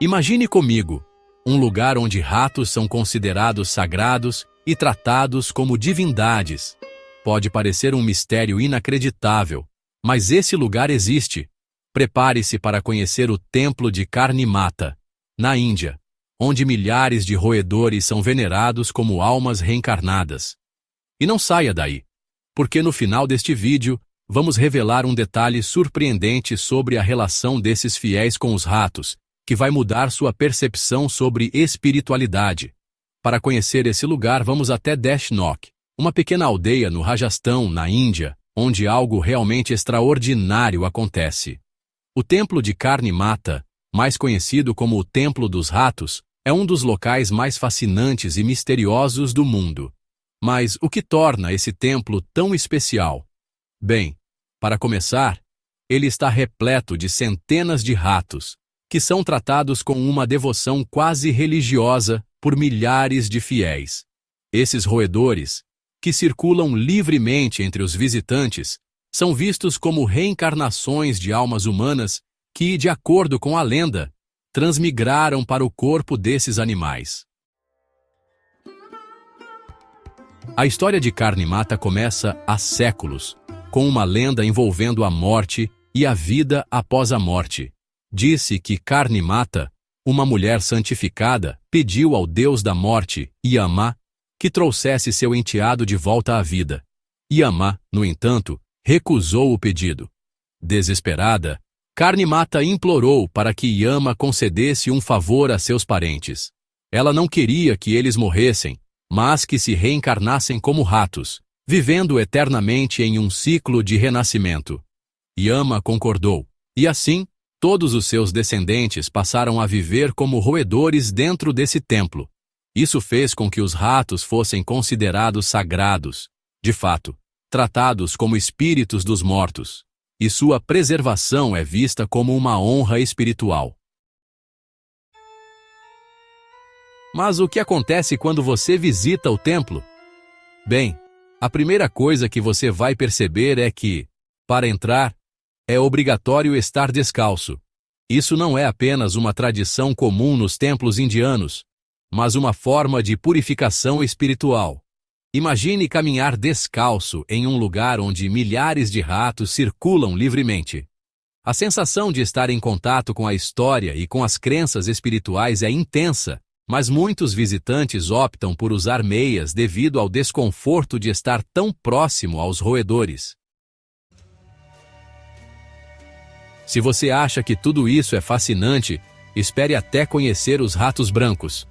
Imagine comigo um lugar onde ratos são considerados sagrados e tratados como divindades. Pode parecer um mistério inacreditável, mas esse lugar existe. Prepare-se para conhecer o Templo de Karni Mata, na Índia, onde milhares de roedores são venerados como almas reencarnadas. E não saia daí, porque no final deste vídeo vamos revelar um detalhe surpreendente sobre a relação desses fiéis com os ratos, que vai mudar sua percepção sobre espiritualidade. Para conhecer esse lugar, vamos até Deshnok, uma pequena aldeia no Rajastão, na Índia, onde algo realmente extraordinário acontece. O Templo de Karni Mata, mais conhecido como o Templo dos Ratos, é um dos locais mais fascinantes e misteriosos do mundo. Mas o que torna esse templo tão especial? Bem, para começar, ele está repleto de centenas de ratos, que são tratados com uma devoção quase religiosa por milhares de fiéis. Esses roedores, que circulam livremente entre os visitantes, são vistos como reencarnações de almas humanas que, de acordo com a lenda, transmigraram para o corpo desses animais. A história de Karni Mata começa há séculos, com uma lenda envolvendo a morte e a vida após a morte. Disse que Karni Mata, uma mulher santificada, pediu ao deus da morte, Yama, que trouxesse seu enteado de volta à vida. Yama, no entanto, recusou o pedido. Desesperada, Karni Mata implorou para que Yama concedesse um favor a seus parentes. Ela não queria que eles morressem, mas que se reencarnassem como ratos, vivendo eternamente em um ciclo de renascimento. Yama concordou, e assim, todos os seus descendentes passaram a viver como roedores dentro desse templo. Isso fez com que os ratos fossem considerados sagrados, de fato, tratados como espíritos dos mortos, e sua preservação é vista como uma honra espiritual. Mas o que acontece quando você visita o templo? Bem, a primeira coisa que você vai perceber é que, para entrar, é obrigatório estar descalço. Isso não é apenas uma tradição comum nos templos indianos, mas uma forma de purificação espiritual. Imagine caminhar descalço em um lugar onde milhares de ratos circulam livremente. A sensação de estar em contato com a história e com as crenças espirituais é intensa, mas muitos visitantes optam por usar meias devido ao desconforto de estar tão próximo aos roedores. Se você acha que tudo isso é fascinante, espere até conhecer os ratos brancos.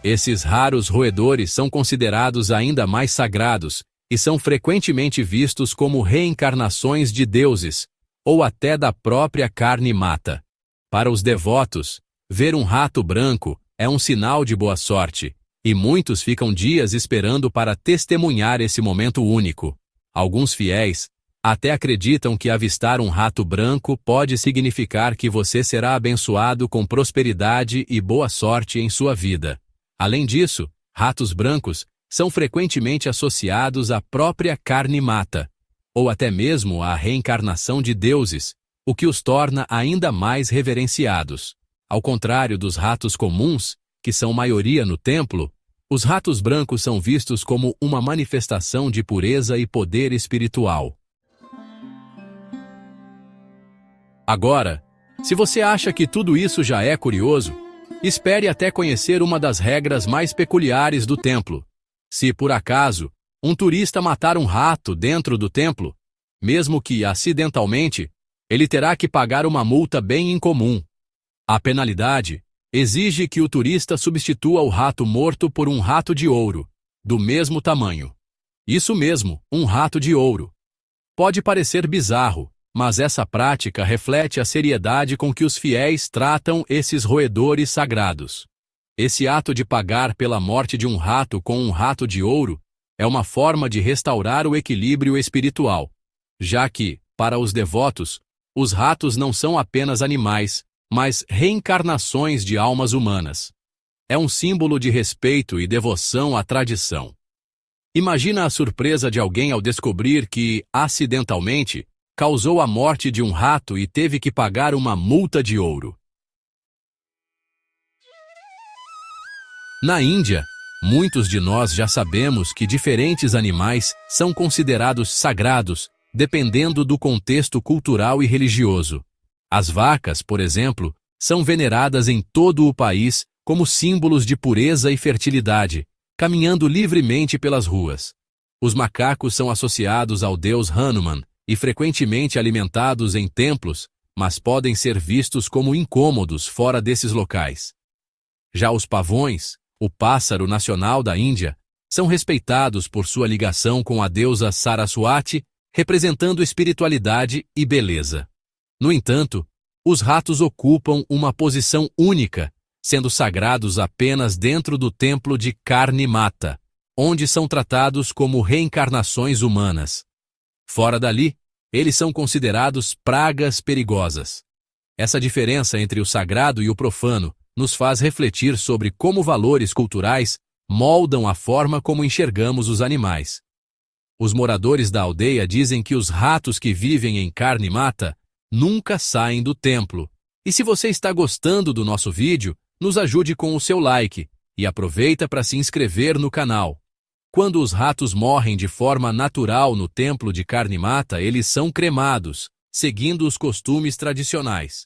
Esses raros roedores são considerados ainda mais sagrados e são frequentemente vistos como reencarnações de deuses, ou até da própria Karni Mata. Para os devotos, ver um rato branco é um sinal de boa sorte, e muitos ficam dias esperando para testemunhar esse momento único. Alguns fiéis até acreditam que avistar um rato branco pode significar que você será abençoado com prosperidade e boa sorte em sua vida. Além disso, ratos brancos são frequentemente associados à própria Karni Mata, ou até mesmo à reencarnação de deuses, o que os torna ainda mais reverenciados. Ao contrário dos ratos comuns, que são maioria no templo, os ratos brancos são vistos como uma manifestação de pureza e poder espiritual. Agora, se você acha que tudo isso já é curioso, espere até conhecer uma das regras mais peculiares do templo. Se, por acaso, um turista matar um rato dentro do templo, mesmo que acidentalmente, ele terá que pagar uma multa bem incomum. A penalidade exige que o turista substitua o rato morto por um rato de ouro, do mesmo tamanho. Isso mesmo, um rato de ouro. Pode parecer bizarro, mas essa prática reflete a seriedade com que os fiéis tratam esses roedores sagrados. Esse ato de pagar pela morte de um rato com um rato de ouro é uma forma de restaurar o equilíbrio espiritual, já que, para os devotos, os ratos não são apenas animais, mas reencarnações de almas humanas. É um símbolo de respeito e devoção à tradição. Imagina a surpresa de alguém ao descobrir que, acidentalmente, causou a morte de um rato e teve que pagar uma multa de ouro. Na Índia, muitos de nós já sabemos que diferentes animais são considerados sagrados, dependendo do contexto cultural e religioso. As vacas, por exemplo, são veneradas em todo o país como símbolos de pureza e fertilidade, caminhando livremente pelas ruas. Os macacos são associados ao deus Hanuman e frequentemente alimentados em templos, mas podem ser vistos como incômodos fora desses locais. Já os pavões, o pássaro nacional da Índia, são respeitados por sua ligação com a deusa Saraswati, representando espiritualidade e beleza. No entanto, os ratos ocupam uma posição única, sendo sagrados apenas dentro do templo de Karni Mata, onde são tratados como reencarnações humanas. Fora dali, eles são considerados pragas perigosas. Essa diferença entre o sagrado e o profano nos faz refletir sobre como valores culturais moldam a forma como enxergamos os animais. Os moradores da aldeia dizem que os ratos que vivem em Karni Mata nunca saem do templo. E se você está gostando do nosso vídeo, nos ajude com o seu like e aproveita para se inscrever no canal. Quando os ratos morrem de forma natural no templo de Karni Mata, eles são cremados, seguindo os costumes tradicionais.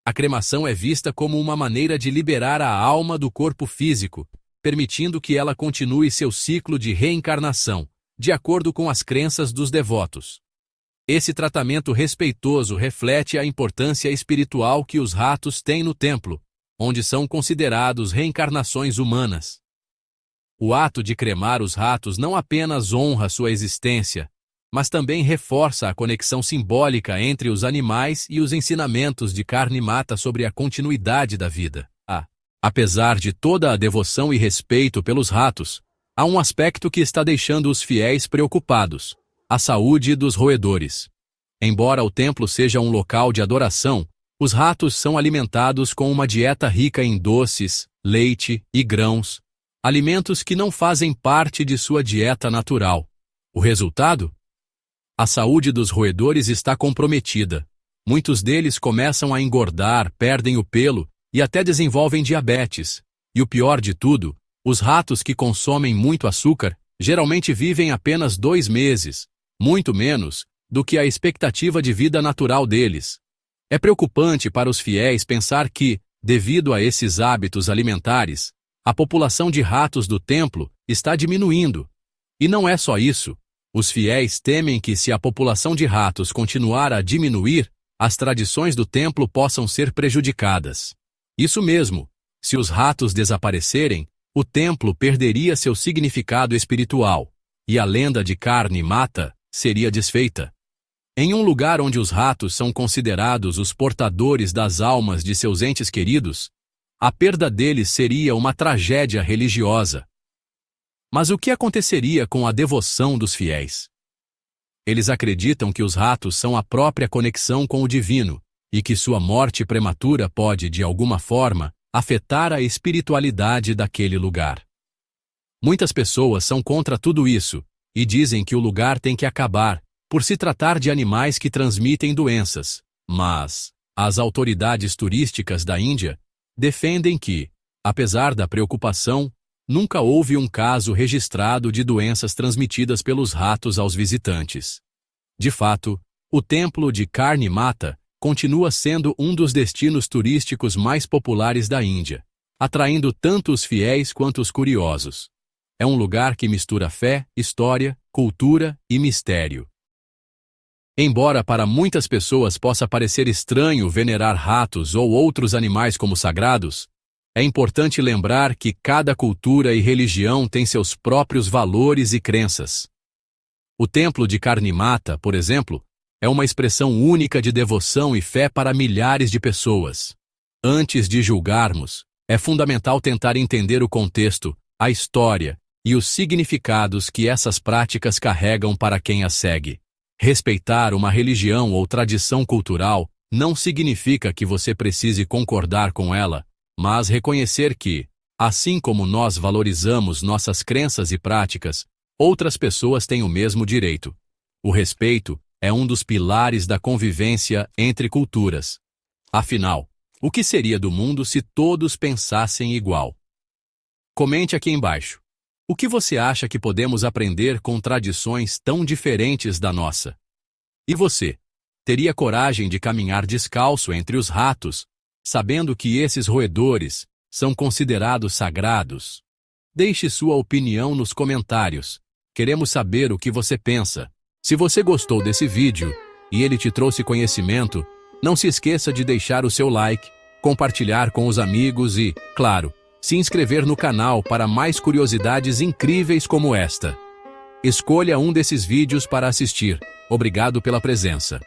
A cremação é vista como uma maneira de liberar a alma do corpo físico, permitindo que ela continue seu ciclo de reencarnação, de acordo com as crenças dos devotos. Esse tratamento respeitoso reflete a importância espiritual que os ratos têm no templo, onde são considerados reencarnações humanas. O ato de cremar os ratos não apenas honra sua existência, mas também reforça a conexão simbólica entre os animais e os ensinamentos de Karni Mata sobre a continuidade da vida. Apesar de toda a devoção e respeito pelos ratos, há um aspecto que está deixando os fiéis preocupados: a saúde dos roedores. Embora o templo seja um local de adoração, os ratos são alimentados com uma dieta rica em doces, leite e grãos, alimentos que não fazem parte de sua dieta natural. O resultado? A saúde dos roedores está comprometida. Muitos deles começam a engordar, perdem o pelo e até desenvolvem diabetes. E o pior de tudo, os ratos que consomem muito açúcar geralmente vivem apenas 2 meses, muito menos do que a expectativa de vida natural deles. É preocupante para os fiéis pensar que, devido a esses hábitos alimentares, a população de ratos do templo está diminuindo. E não é só isso. Os fiéis temem que, se a população de ratos continuar a diminuir, as tradições do templo possam ser prejudicadas. Isso mesmo, se os ratos desaparecerem, o templo perderia seu significado espiritual, e a lenda de Karni Mata seria desfeita. Em um lugar onde os ratos são considerados os portadores das almas de seus entes queridos, a perda deles seria uma tragédia religiosa. Mas o que aconteceria com a devoção dos fiéis? Eles acreditam que os ratos são a própria conexão com o divino e que sua morte prematura pode, de alguma forma, afetar a espiritualidade daquele lugar. Muitas pessoas são contra tudo isso e dizem que o lugar tem que acabar, por se tratar de animais que transmitem doenças. Mas as autoridades turísticas da Índia defendem que, apesar da preocupação, nunca houve um caso registrado de doenças transmitidas pelos ratos aos visitantes. De fato, o templo de Karni Mata continua sendo um dos destinos turísticos mais populares da Índia, atraindo tanto os fiéis quanto os curiosos. É um lugar que mistura fé, história, cultura e mistério. Embora para muitas pessoas possa parecer estranho venerar ratos ou outros animais como sagrados, é importante lembrar que cada cultura e religião tem seus próprios valores e crenças. O templo de Karni Mata, por exemplo, é uma expressão única de devoção e fé para milhares de pessoas. Antes de julgarmos, é fundamental tentar entender o contexto, a história e os significados que essas práticas carregam para quem as segue. Respeitar uma religião ou tradição cultural não significa que você precise concordar com ela, mas reconhecer que, assim como nós valorizamos nossas crenças e práticas, outras pessoas têm o mesmo direito. O respeito é um dos pilares da convivência entre culturas. Afinal, o que seria do mundo se todos pensassem igual? Comente aqui embaixo. O que você acha que podemos aprender com tradições tão diferentes da nossa? E você, teria coragem de caminhar descalço entre os ratos, sabendo que esses roedores são considerados sagrados? Deixe sua opinião nos comentários. Queremos saber o que você pensa. Se você gostou desse vídeo e ele te trouxe conhecimento, não se esqueça de deixar o seu like, compartilhar com os amigos e, claro, se inscrever no canal para mais curiosidades incríveis como esta. Escolha um desses vídeos para assistir. Obrigado pela presença.